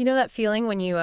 You know that feeling when you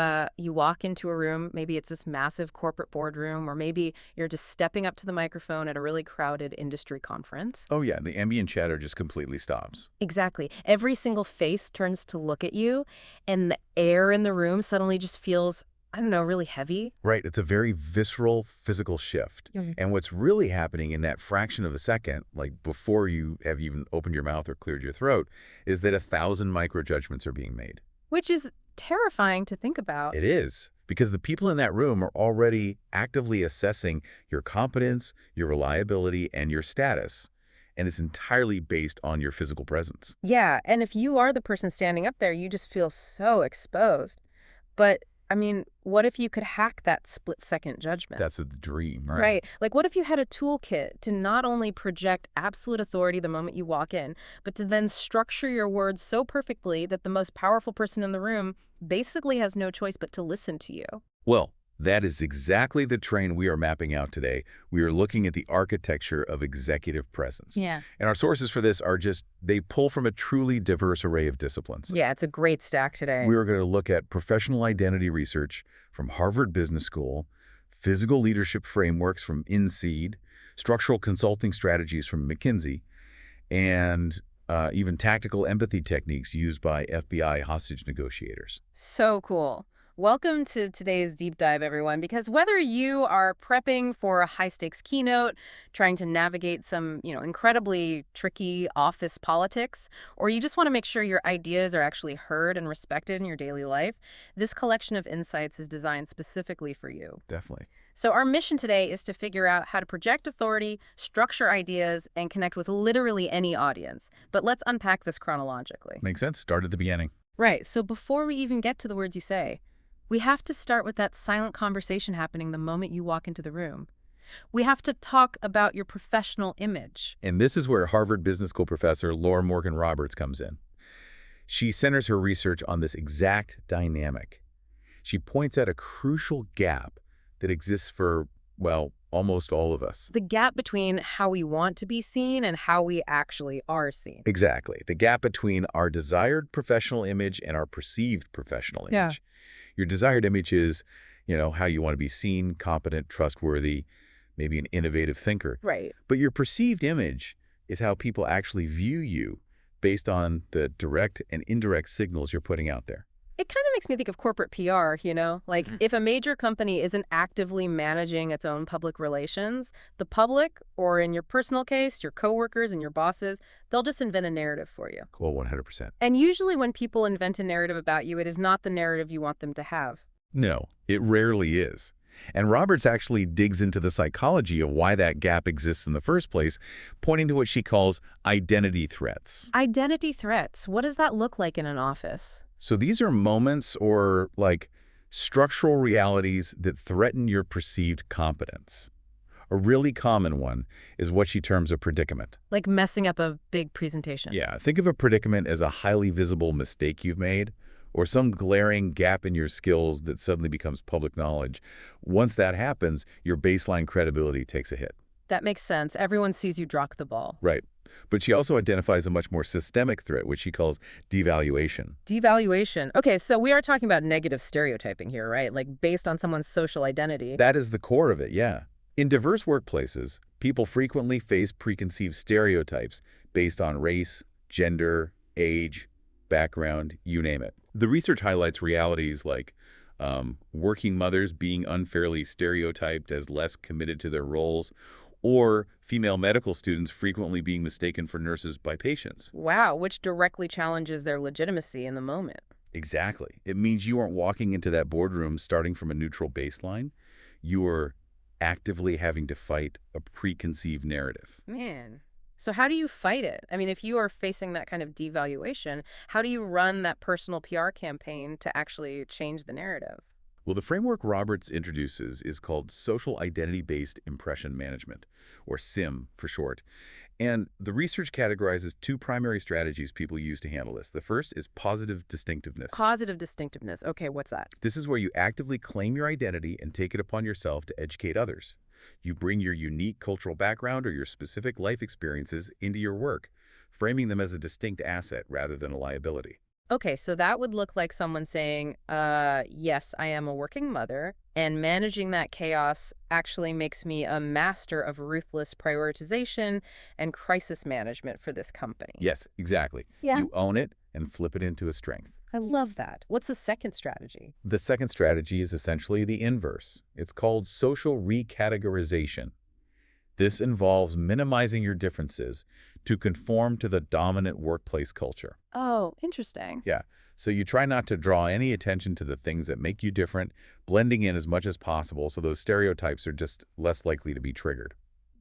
walk into a room, maybe it's this massive corporate boardroom, or maybe you're just stepping up to the microphone at a really crowded industry conference? Oh yeah, the ambient chatter just completely stops. Exactly. Every single face turns to look at you, and the air in the room suddenly just feels, I don't know, really heavy. Right, it's a very visceral physical shift. Mhm. And what's really happening in that fraction of a second, like before you have even opened your mouth or cleared your throat, is that 1,000 micro-judgments are being made. Which is terrifying to think about. It is, because the people in that room are already actively assessing your competence, your reliability, and your status. And it's entirely based on your physical presence. Yeah, and if you are the person standing up there, you just feel so exposed. But, I mean, what if you could hack that split-second judgment? That's the dream, right? Right. Like, what if you had a toolkit to not only project absolute authority the moment you walk in, but to then structure your words so perfectly that the most powerful person in the room basically has no choice but to listen to you? Well, that is exactly the train we are mapping out today. We are looking at the architecture of executive presence. Yeah. And our sources for this are they pull from a truly diverse array of disciplines. Yeah, it's a great stack today. We are going to look at professional identity research from Harvard Business School, physical leadership frameworks from INSEAD, structural consulting strategies from McKinsey, and even tactical empathy techniques used by FBI hostage negotiators. So cool. Welcome to today's deep dive, everyone, because whether you are prepping for a high-stakes keynote, trying to navigate some, incredibly tricky office politics, or you just want to make sure your ideas are actually heard and respected in your daily life, this collection of insights is designed specifically for you. Definitely. So our mission today is to figure out how to project authority, structure ideas, and connect with literally any audience. But let's unpack this chronologically. Makes sense? Start at the beginning. Right, so before we even get to the words you say, we have to start with that silent conversation happening the moment you walk into the room. We have to talk about your professional image. And this is where Harvard Business School professor Laura Morgan Roberts comes in. She centers her research on this exact dynamic. She points out a crucial gap that exists for, well, almost all of us. The gap between how we want to be seen and how we actually are seen. Exactly. The gap between our desired professional image and our perceived professional Yeah. image. Your desired image is, how you want to be seen, competent, trustworthy, maybe an innovative thinker. Right. But your perceived image is how people actually view you based on the direct and indirect signals you're putting out there. It kind of makes me think of corporate PR, Like, if a major company isn't actively managing its own public relations, the public, or in your personal case, your coworkers and your bosses, they'll just invent a narrative for you. Well, 100%. And usually when people invent a narrative about you, it is not the narrative you want them to have. No, it rarely is. And Roberts actually digs into the psychology of why that gap exists in the first place, pointing to what she calls identity threats. Identity threats. What does that look like in an office? So these are moments or structural realities that threaten your perceived competence. A really common one is what she terms a predicament. Like messing up a big presentation. Yeah, think of a predicament as a highly visible mistake you've made or some glaring gap in your skills that suddenly becomes public knowledge. Once that happens, your baseline credibility takes a hit. That makes sense. Everyone sees you drop the ball. Right. But she also identifies a much more systemic threat, which she calls devaluation. Devaluation. Okay, so we are talking about negative stereotyping here, right? Like based on someone's social identity. That is the core of it, yeah. In diverse workplaces, people frequently face preconceived stereotypes based on race, gender, age, background, you name it. The research highlights realities like working mothers being unfairly stereotyped as less committed to their roles, or female medical students frequently being mistaken for nurses by patients. Wow, which directly challenges their legitimacy in the moment. Exactly. It means you aren't walking into that boardroom starting from a neutral baseline. You are actively having to fight a preconceived narrative. Man. So how do you fight it? I mean, if you are facing that kind of devaluation, how do you run that personal PR campaign to actually change the narrative? Well, the framework Roberts introduces is called Social Identity-Based Impression Management, or SIM for short. And the research categorizes two primary strategies people use to handle this. The first is positive distinctiveness. Positive distinctiveness. Okay, what's that? This is where you actively claim your identity and take it upon yourself to educate others. You bring your unique cultural background or your specific life experiences into your work, framing them as a distinct asset rather than a liability. Okay, so that would look like someone saying, yes, I am a working mother, and managing that chaos actually makes me a master of ruthless prioritization and crisis management for this company. Yes, exactly. Yeah. You own it and flip it into a strength. I love that. What's the second strategy? The second strategy is essentially the inverse. It's called social recategorization. This involves minimizing your differences to conform to the dominant workplace culture. Oh, interesting. Yeah, so you try not to draw any attention to the things that make you different, blending in as much as possible so those stereotypes are just less likely to be triggered.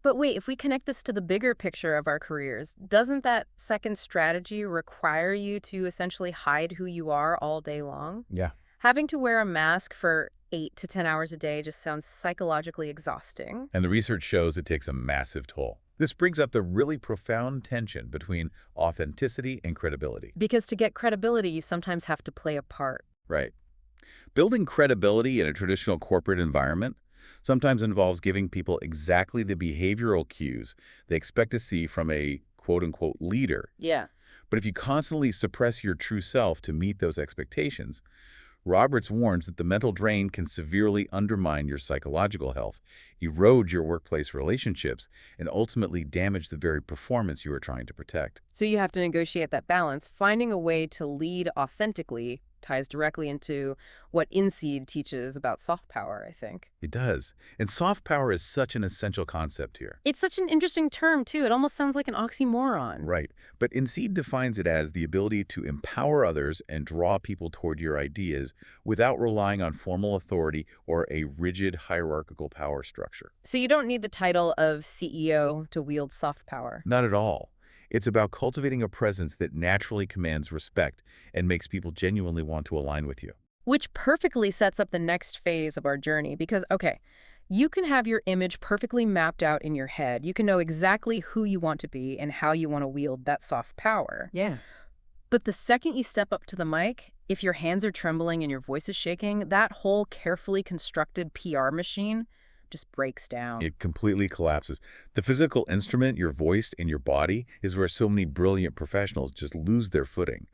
But wait, if we connect this to the bigger picture of our careers, doesn't that second strategy require you to essentially hide who you are all day long? Yeah. Having to wear a mask for 8 to 10 hours a day just sounds psychologically exhausting. And the research shows it takes a massive toll. This brings up the really profound tension between authenticity and credibility. Because to get credibility, you sometimes have to play a part. Right. Building credibility in a traditional corporate environment sometimes involves giving people exactly the behavioral cues they expect to see from a quote-unquote leader. Yeah. But if you constantly suppress your true self to meet those expectations, Roberts warns that the mental drain can severely undermine your psychological health, erode your workplace relationships, and ultimately damage the very performance you are trying to protect. So you have to negotiate that balance. Finding a way to lead authentically ties directly into what INSEAD teaches about soft power, I think. It does. And soft power is such an essential concept here. It's such an interesting term, too. It almost sounds like an oxymoron. Right. But INSEAD defines it as the ability to empower others and draw people toward your ideas without relying on formal authority or a rigid hierarchical power structure. So you don't need the title of CEO to wield soft power. Not at all. It's about cultivating a presence that naturally commands respect and makes people genuinely want to align with you. Which perfectly sets up the next phase of our journey because, okay, you can have your image perfectly mapped out in your head. You can know exactly who you want to be and how you want to wield that soft power. Yeah. But the second you step up to the mic, if your hands are trembling and your voice is shaking, that whole carefully constructed PR machine just breaks down. It completely collapses. The physical instrument, your voice and your body, is where so many brilliant professionals just lose their footing.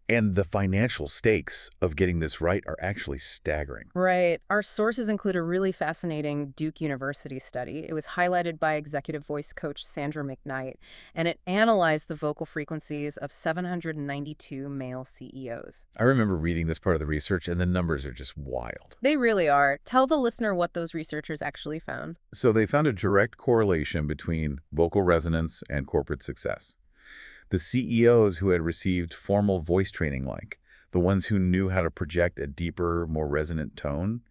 And the financial stakes of getting this right are actually staggering. Right. Our sources include a really fascinating Duke University study. It was highlighted by executive voice coach Sandra McKnight, and it analyzed the vocal frequencies of 792 male CEOs. I remember reading this part of the research, and the numbers are just wild. They really are. Tell the listener what those researchers actually found. So they found a direct correlation between vocal resonance and corporate success. The CEOs who had received formal voice training, like the ones who knew how to project a deeper, more resonant tone,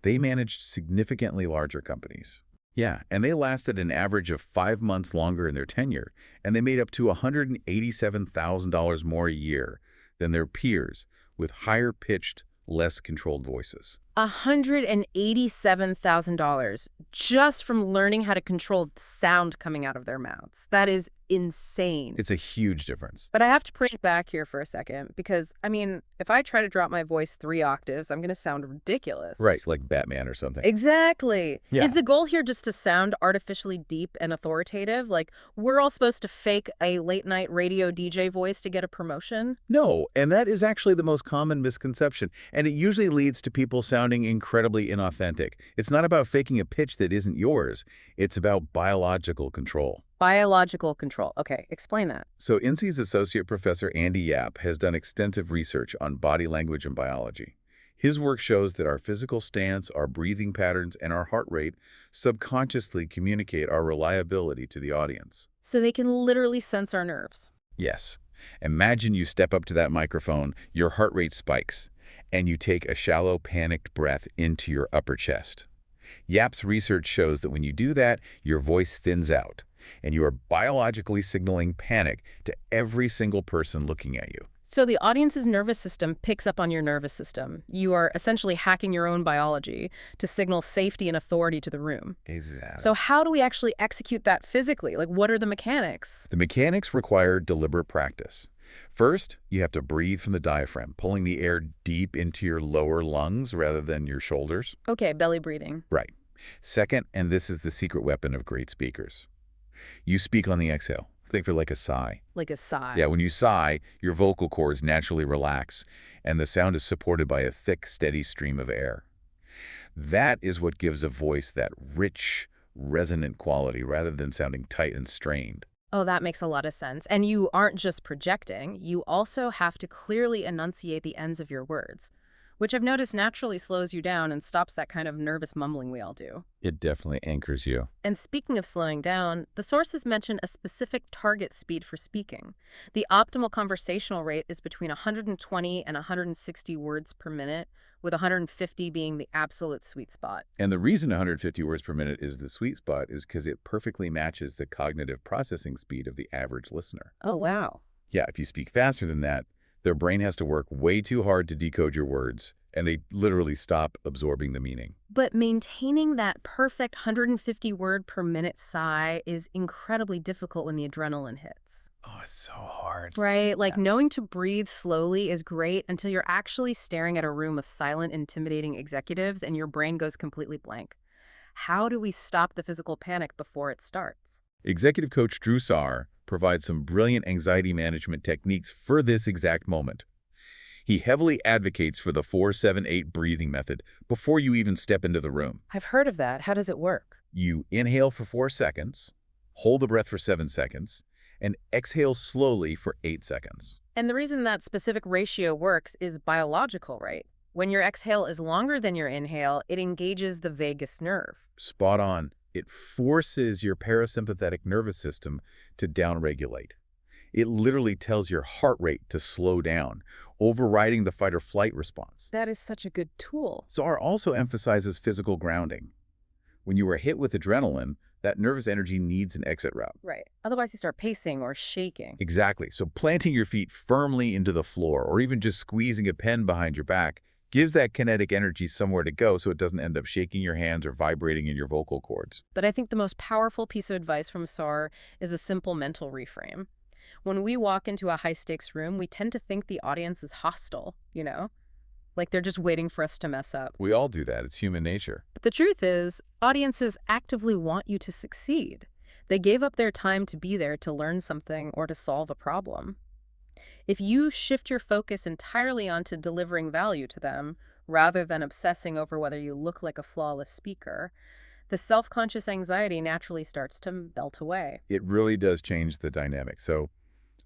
they managed significantly larger companies. Yeah, and they lasted an average of 5 months longer in their tenure, and they made up to $187,000 more a year than their peers with higher-pitched, less controlled voices. $187,000 just from learning how to control the sound coming out of their mouths. That is insane. It's a huge difference. But I have to bring it back here for a second because, I mean, if I try to drop my voice 3 octaves, I'm going to sound ridiculous. Right, like Batman or something. Exactly. Yeah. Is the goal here just to sound artificially deep and authoritative? Like, we're all supposed to fake a late-night radio DJ voice to get a promotion? No, and that is actually the most common misconception, and it usually leads to people sounding incredibly inauthentic. It's not about faking a pitch that isn't yours. It's about biological control. Biological control. Okay, explain that. So INSEAD's Associate Professor Andy Yap has done extensive research on body language and biology. His work shows that our physical stance, our breathing patterns, and our heart rate subconsciously communicate our reliability to the audience. So they can literally sense our nerves. Yes. Imagine you step up to that microphone, your heart rate spikes, and you take a shallow, panicked breath into your upper chest. Yap's research shows that when you do that, your voice thins out, and you are biologically signaling panic to every single person looking at you. So the audience's nervous system picks up on your nervous system. You are essentially hacking your own biology to signal safety and authority to the room. Exactly. So how do we actually execute that physically? Like, what are the mechanics? The mechanics require deliberate practice. First, you have to breathe from the diaphragm, pulling the air deep into your lower lungs rather than your shoulders. Okay, belly breathing. Right. Second, and this is the secret weapon of great speakers, you speak on the exhale, Think for like a sigh. Like a Yeah, sigh. when you sigh, your vocal cords naturally relax, and the sound is supported by a thick, steady stream of air. That is what gives a voice that rich, resonant quality rather than sounding tight and strained. Oh, that makes a lot of sense. And you aren't just projecting, you also have to clearly enunciate the ends of your words, which I've noticed naturally slows you down and stops that kind of nervous mumbling we all do. It definitely anchors you. And speaking of slowing down, the sources mention a specific target speed for speaking. The optimal conversational rate is between 120 and 160 words per minute, with 150 being the absolute sweet spot. And the reason 150 words per minute is the sweet spot is because it perfectly matches the cognitive processing speed of the average listener. Oh, wow. Yeah, if you speak faster than that, their brain has to work way too hard to decode your words, and they literally stop absorbing the meaning. But maintaining that perfect 150 word per minute sigh is incredibly difficult when the adrenaline hits. Oh, it's so hard. Right? Like knowing to breathe slowly is great until you're actually staring at a room of silent, intimidating executives and your brain goes completely blank. How do we stop the physical panic before it starts? Executive coach Drew Saar provides some brilliant anxiety management techniques for this exact moment. He heavily advocates for the 4-7-8 breathing method before you even step into the room. I've heard of that. How does it work? You inhale for 4 seconds, hold the breath for 7 seconds, and exhale slowly for 8 seconds. And the reason that specific ratio works is biological, right? When your exhale is longer than your inhale, it engages the vagus nerve. Spot on. It forces your parasympathetic nervous system to downregulate. It literally tells your heart rate to slow down, overriding the fight or flight response. That is such a good tool. SAR also emphasizes physical grounding. When you are hit with adrenaline, that nervous energy needs an exit route. Right. Otherwise, you start pacing or shaking. Exactly. So planting your feet firmly into the floor or even just squeezing a pen behind your back gives that kinetic energy somewhere to go so it doesn't end up shaking your hands or vibrating in your vocal cords. But I think the most powerful piece of advice from SAR is a simple mental reframe. When we walk into a high-stakes room, we tend to think the audience is hostile, like they're just waiting for us to mess up. We all do that. It's human nature. But the truth is, audiences actively want you to succeed. They gave up their time to be there to learn something or to solve a problem. If you shift your focus entirely onto delivering value to them, rather than obsessing over whether you look like a flawless speaker, the self-conscious anxiety naturally starts to melt away. It really does change the dynamic. So,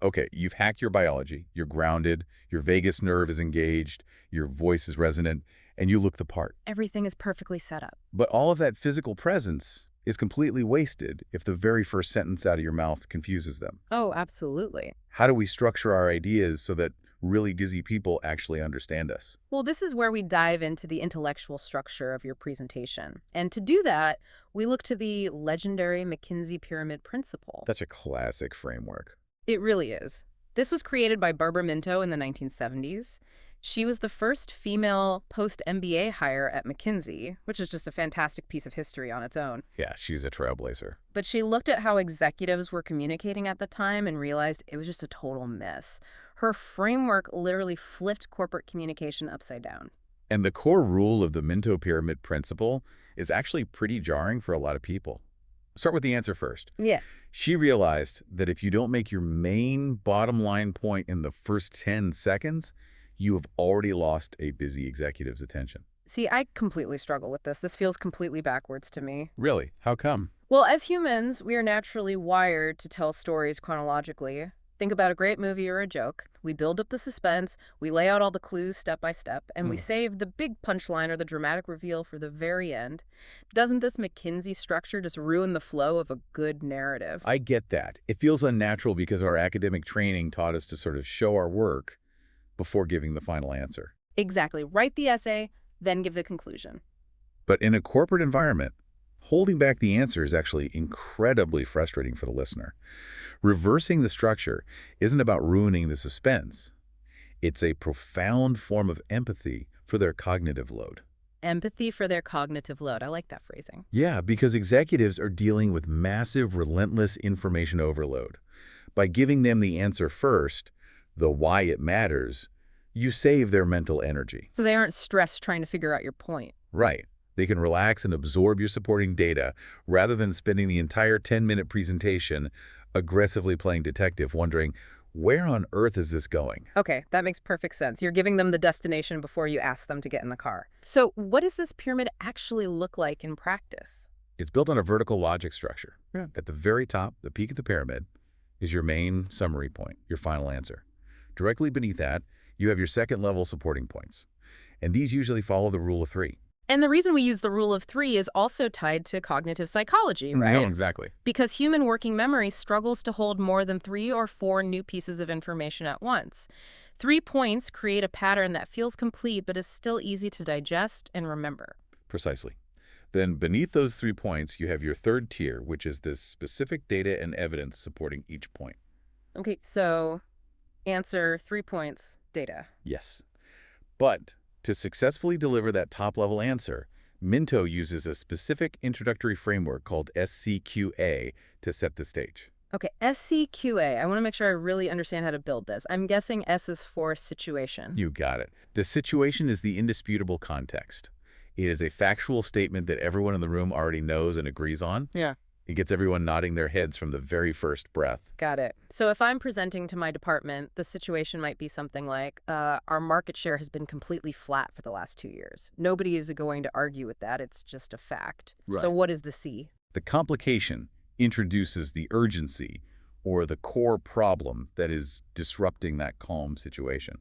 okay, you've hacked your biology, you're grounded, your vagus nerve is engaged, your voice is resonant, and you look the part. Everything is perfectly set up. But all of that physical presence is completely wasted if the very first sentence out of your mouth confuses them. Oh, absolutely. How do we structure our ideas so that really busy people actually understand us? Well, this is where we dive into the intellectual structure of your presentation. And to do that, we look to the legendary McKinsey Pyramid Principle. That's a classic framework. It really is. This was created by Barbara Minto in the 1970s. She was the first female post-MBA hire at McKinsey, which is just a fantastic piece of history on its own. Yeah, she's a trailblazer. But she looked at how executives were communicating at the time and realized it was just a total mess. Her framework literally flipped corporate communication upside down. And the core rule of the Minto Pyramid Principle is actually pretty jarring for a lot of people. Start with the answer first. Yeah. She realized that if you don't make your main bottom line point in the first 10 seconds, you have already lost a busy executive's attention. See, I completely struggle with this. This feels completely backwards to me. Really? How come? Well, as humans, we are naturally wired to tell stories chronologically. Think about a great movie or a joke. We build up the suspense, we lay out all the clues step by step, and we save the big punchline or the dramatic reveal for the very end. Doesn't this McKinsey structure just ruin the flow of a good narrative? I get that. It feels unnatural because our academic training taught us to sort of show our work before giving the final answer. Exactly. Write the essay, then give the conclusion. But in a corporate environment, holding back the answer is actually incredibly frustrating for the listener. Reversing the structure isn't about ruining the suspense. It's a profound form of empathy for their cognitive load. Empathy for their cognitive load. I like that phrasing. Yeah, because executives are dealing with massive, relentless information overload. By giving them the answer first, the why it matters, you save their mental energy. So they aren't stressed trying to figure out your point. Right. They can relax and absorb your supporting data rather than spending the entire 10-minute presentation aggressively playing detective, wondering, where on earth is this going? Okay, that makes perfect sense. You're giving them the destination before you ask them to get in the car. So what does this pyramid actually look like in practice? It's built on a vertical logic structure. Yeah. At the very top, the peak of the pyramid, is your main summary point, your final answer. Directly beneath that, you have your second level supporting points. And these usually follow the rule of three. And the reason we use the rule of three is also tied to cognitive psychology, right? Exactly. Because human working memory struggles to hold more than 3 or 4 new pieces of information at once. 3 points create a pattern that feels complete but is still easy to digest and remember. Precisely. Then beneath those 3 points, you have your third tier, which is the specific data and evidence supporting each point. Okay, so answer 3 points, data. Yes. But to successfully deliver that top-level answer, Minto uses a specific introductory framework called SCQA to set the stage. Okay, SCQA. I want to make sure I really understand how to build this. I'm guessing S is for situation. You got it. The situation is the indisputable context. It is a factual statement that everyone in the room already knows and agrees on. Yeah. It gets everyone nodding their heads from the very first breath. Got it. So if I'm presenting to my department, the situation might be something like, our market share has been completely flat for the last 2 years. Nobody is going to argue with that. It's just a fact. Right. So what is the C? The complication introduces the urgency or the core problem that is disrupting that calm situation.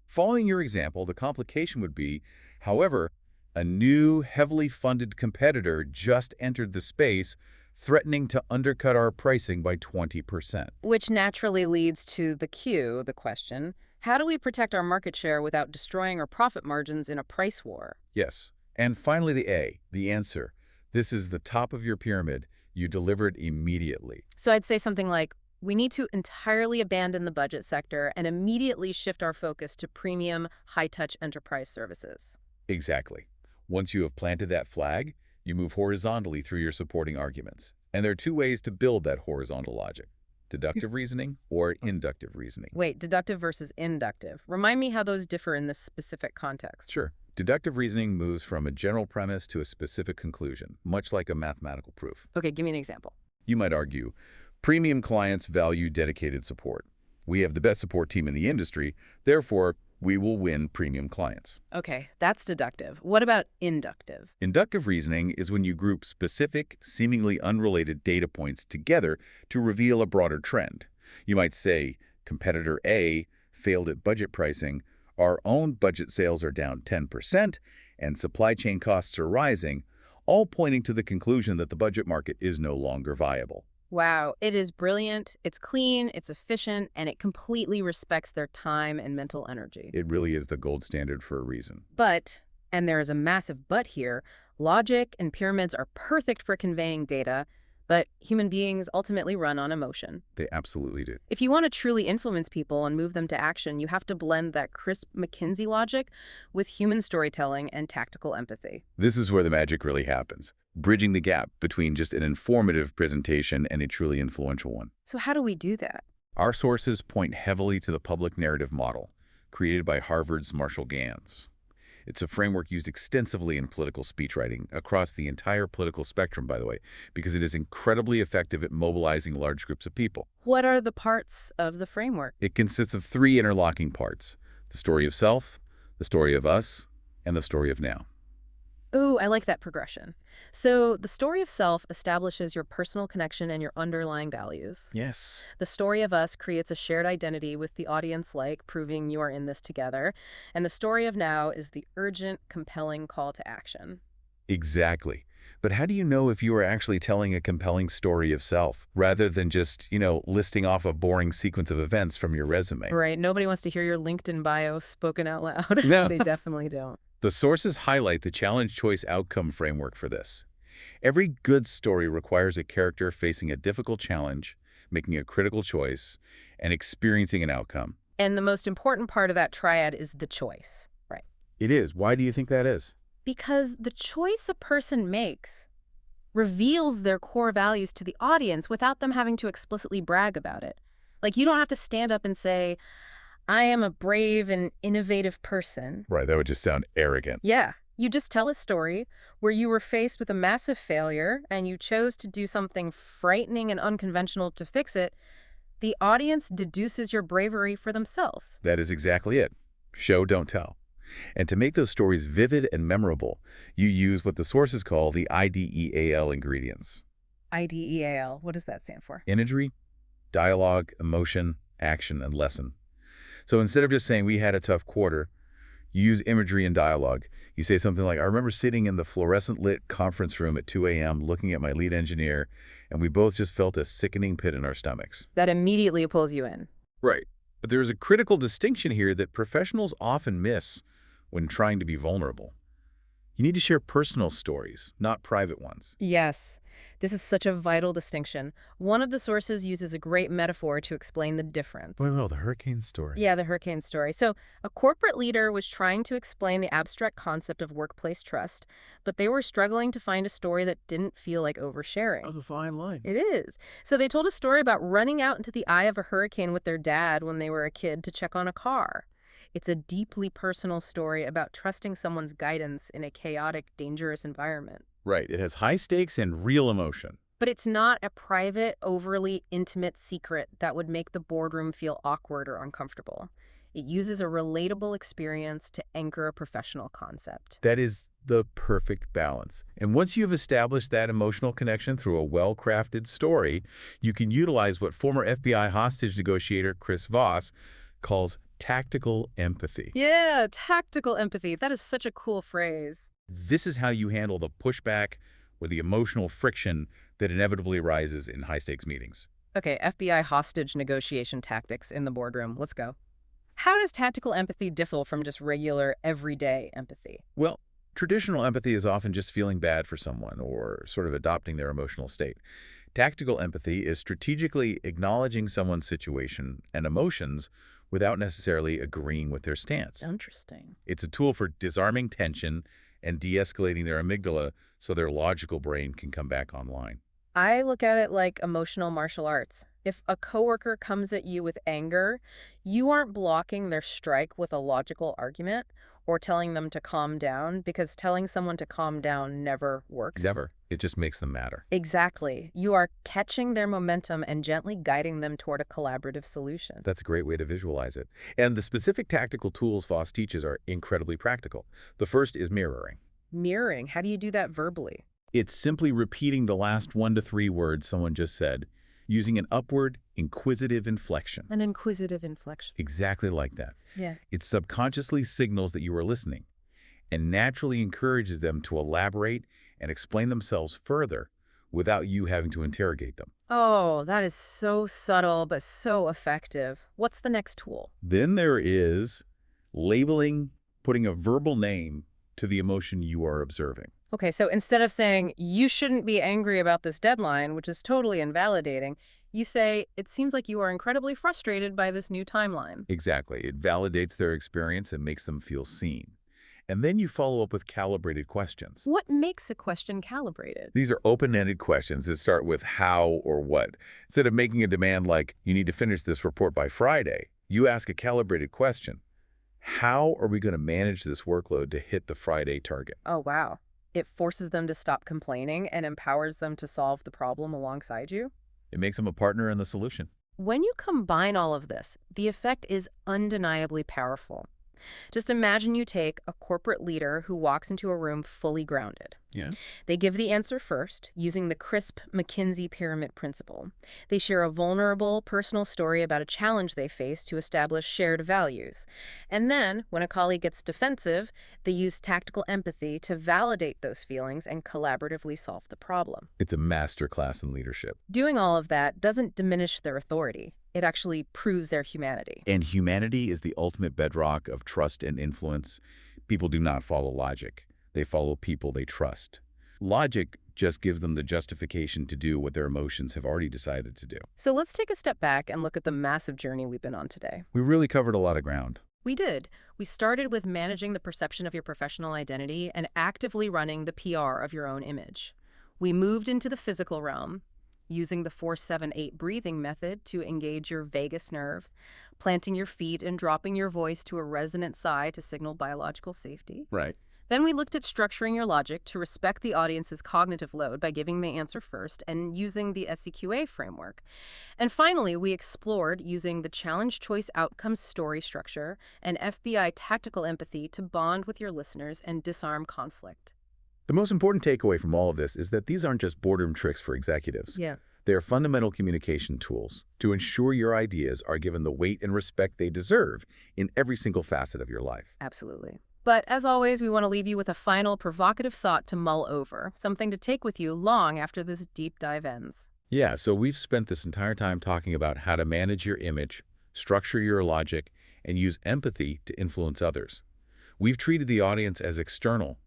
Following your example, the complication would be, however, a new, heavily funded competitor just entered the space, threatening to undercut our pricing by 20%. Which naturally leads to the Q, the question. How do we protect our market share without destroying our profit margins in a price war? Yes. And finally, the A, the answer. This is the top of your pyramid. You delivered immediately. So I'd say something like, we need to entirely abandon the budget sector and immediately shift our focus to premium, high-touch enterprise services. Exactly. Once you have planted that flag, you move horizontally through your supporting arguments. And there are 2 ways to build that horizontal logic: deductive reasoning or inductive reasoning. Wait, deductive versus inductive. Remind me how those differ in this specific context. Sure. Deductive reasoning moves from a general premise to a specific conclusion, much like a mathematical proof. Okay, give me an example. You might argue, premium clients value dedicated support. We have the best support team in the industry, therefore, we will win premium clients. Okay, that's deductive. What about inductive? Inductive reasoning is when you group specific, seemingly unrelated data points together to reveal a broader trend. You might say, competitor A failed at budget pricing, our own budget sales are down 10%, and supply chain costs are rising, all pointing to the conclusion that the budget market is no longer viable. Wow, it is brilliant, it's clean, it's efficient, and it completely respects their time and mental energy. It really is the gold standard for a reason. But, and there is a massive but here, logic and pyramids are perfect for conveying data, but human beings ultimately run on emotion. They absolutely do. If you want to truly influence people and move them to action, you have to blend that crisp McKinsey logic with human storytelling and tactical empathy. This is where the magic really happens, bridging the gap between just an informative presentation and a truly influential one. So how do we do that? Our sources point heavily to the public narrative model, created by Harvard's Marshall Gans. It's a framework used extensively in political speechwriting, across the entire political spectrum, by the way, because it is incredibly effective at mobilizing large groups of people. What are the parts of the framework? It consists of 3 interlocking parts: the story of self, the story of us, and the story of now. Ooh, I like that progression. So the story of self establishes your personal connection and your underlying values. Yes. The story of us creates a shared identity with the audience, like proving you are in this together. And the story of now is the urgent, compelling call to action. Exactly. But how do you know if you are actually telling a compelling story of self, rather than just, listing off a boring sequence of events from your resume? Right. Nobody wants to hear your LinkedIn bio spoken out loud. No. They definitely don't. The sources highlight the challenge choice outcome framework for this. Every good story requires a character facing a difficult challenge, making a critical choice, and experiencing an outcome. And the most important part of that triad is the choice. Right. It is. Why do you think that is? Because the choice a person makes reveals their core values to the audience without them having to explicitly brag about it. Like, you don't have to stand up and say, I am a brave and innovative person. Right, that would just sound arrogant. Yeah. You just tell a story where you were faced with a massive failure and you chose to do something frightening and unconventional to fix it. The audience deduces your bravery for themselves. That is exactly it. Show, don't tell. And to make those stories vivid and memorable, you use what the sources call the IDEAL ingredients. IDEAL, what does that stand for? Imagery, dialogue, emotion, action, and lesson. So instead of just saying, we had a tough quarter, you use imagery and dialogue. You say something like, I remember sitting in the fluorescent-lit conference room at 2 a.m. looking at my lead engineer, and we both just felt a sickening pit in our stomachs. That immediately pulls you in. Right. But there's a critical distinction here that professionals often miss when trying to be vulnerable. You need to share personal stories, not private ones. Yes, this is such a vital distinction. One of the sources uses a great metaphor to explain the difference. Well, the hurricane story. Yeah, the hurricane story. So, a corporate leader was trying to explain the abstract concept of workplace trust, but they were struggling to find a story that didn't feel like oversharing. Oh, the fine line. It is. So, they told a story about running out into the eye of a hurricane with their dad when they were a kid to check on a car. It's a deeply personal story about trusting someone's guidance in a chaotic, dangerous environment. Right. It has high stakes and real emotion. But it's not a private, overly intimate secret that would make the boardroom feel awkward or uncomfortable. It uses a relatable experience to anchor a professional concept. That is the perfect balance. And once you have established that emotional connection through a well-crafted story, you can utilize what former FBI hostage negotiator Chris Voss calls tactical empathy. Yeah, tactical empathy. That is such a cool phrase. This is how you handle the pushback or the emotional friction that inevitably arises in high-stakes meetings. Okay, FBI hostage negotiation tactics in the boardroom. Let's go. How does tactical empathy differ from just regular, everyday empathy? Well, traditional empathy is often just feeling bad for someone or sort of adopting their emotional state. Tactical empathy is strategically acknowledging someone's situation and emotions without necessarily agreeing with their stance. Interesting. It's a tool for disarming tension and de-escalating their amygdala so their logical brain can come back online. I look at it like emotional martial arts. If a coworker comes at you with anger, you aren't blocking their strike with a logical argument or telling them to calm down, because telling someone to calm down never works. Never. It just makes them madder. Exactly. You are catching their momentum and gently guiding them toward a collaborative solution. That's a great way to visualize it. And the specific tactical tools Voss teaches are incredibly practical. The first is mirroring. Mirroring, how do you do that verbally? It's simply repeating the last 1 to 3 words someone just said, using an upward, inquisitive inflection. An inquisitive inflection. Exactly like that. Yeah. It subconsciously signals that you are listening and naturally encourages them to elaborate and explain themselves further without you having to interrogate them. Oh, that is so subtle, but so effective. What's the next tool? Then there is labeling, putting a verbal name to the emotion you are observing. Okay, so instead of saying, you shouldn't be angry about this deadline, which is totally invalidating, you say, it seems like you are incredibly frustrated by this new timeline. Exactly. It validates their experience and makes them feel seen. And then you follow up with calibrated questions. What makes a question calibrated? These are open-ended questions that start with how or what. Instead of making a demand like, you need to finish this report by Friday, you ask a calibrated question. How are we going to manage this workload to hit the Friday target? Oh, wow. It forces them to stop complaining and empowers them to solve the problem alongside you. It makes them a partner in the solution. When you combine all of this, the effect is undeniably powerful. Just imagine you take a corporate leader who walks into a room fully grounded. Yeah. They give the answer first, using the crisp McKinsey pyramid principle. They share a vulnerable, personal story about a challenge they face to establish shared values. And then, when a colleague gets defensive, they use tactical empathy to validate those feelings and collaboratively solve the problem. It's a masterclass in leadership. Doing all of that doesn't diminish their authority. It actually proves their humanity. And humanity is the ultimate bedrock of trust and influence. People do not follow logic. They follow people they trust. Logic just gives them the justification to do what their emotions have already decided to do. So let's take a step back and look at the massive journey we've been on today. We really covered a lot of ground. We did. We started with managing the perception of your professional identity and actively running the PR of your own image. We moved into the physical realm, using the 4-7-8 breathing method to engage your vagus nerve, planting your feet and dropping your voice to a resonant sigh to signal biological safety. Right. Then we looked at structuring your logic to respect the audience's cognitive load by giving the answer first and using the SEQA framework. And finally, we explored using the challenge choice outcomes story structure and FBI tactical empathy to bond with your listeners and disarm conflict. The most important takeaway from all of this is that these aren't just boardroom tricks for executives. Yeah. They are fundamental communication tools to ensure your ideas are given the weight and respect they deserve in every single facet of your life. Absolutely. But as always, we want to leave you with a final provocative thought to mull over, something to take with you long after this deep dive ends. Yeah, so we've spent this entire time talking about how to manage your image, structure your logic, and use empathy to influence others. We've treated the audience as external.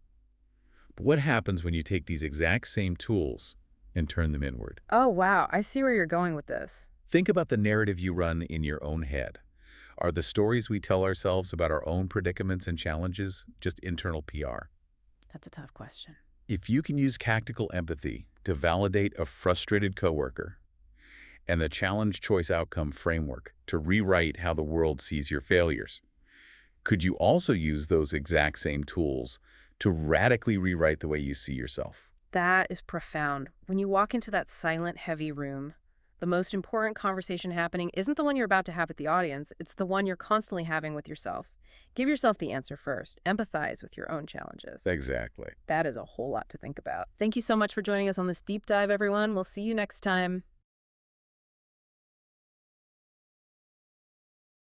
But what happens when you take these exact same tools and turn them inward? Oh, wow. I see where you're going with this. Think about the narrative you run in your own head. Are the stories we tell ourselves about our own predicaments and challenges just internal PR? That's a tough question. If you can use tactical empathy to validate a frustrated coworker and the challenge choice outcome framework to rewrite how the world sees your failures, could you also use those exact same tools to radically rewrite the way you see yourself? That is profound. When you walk into that silent, heavy room, the most important conversation happening isn't the one you're about to have with the audience, it's the one you're constantly having with yourself. Give yourself the answer first. Empathize with your own challenges. Exactly. That is a whole lot to think about. Thank you so much for joining us on this deep dive, everyone. We'll see you next time.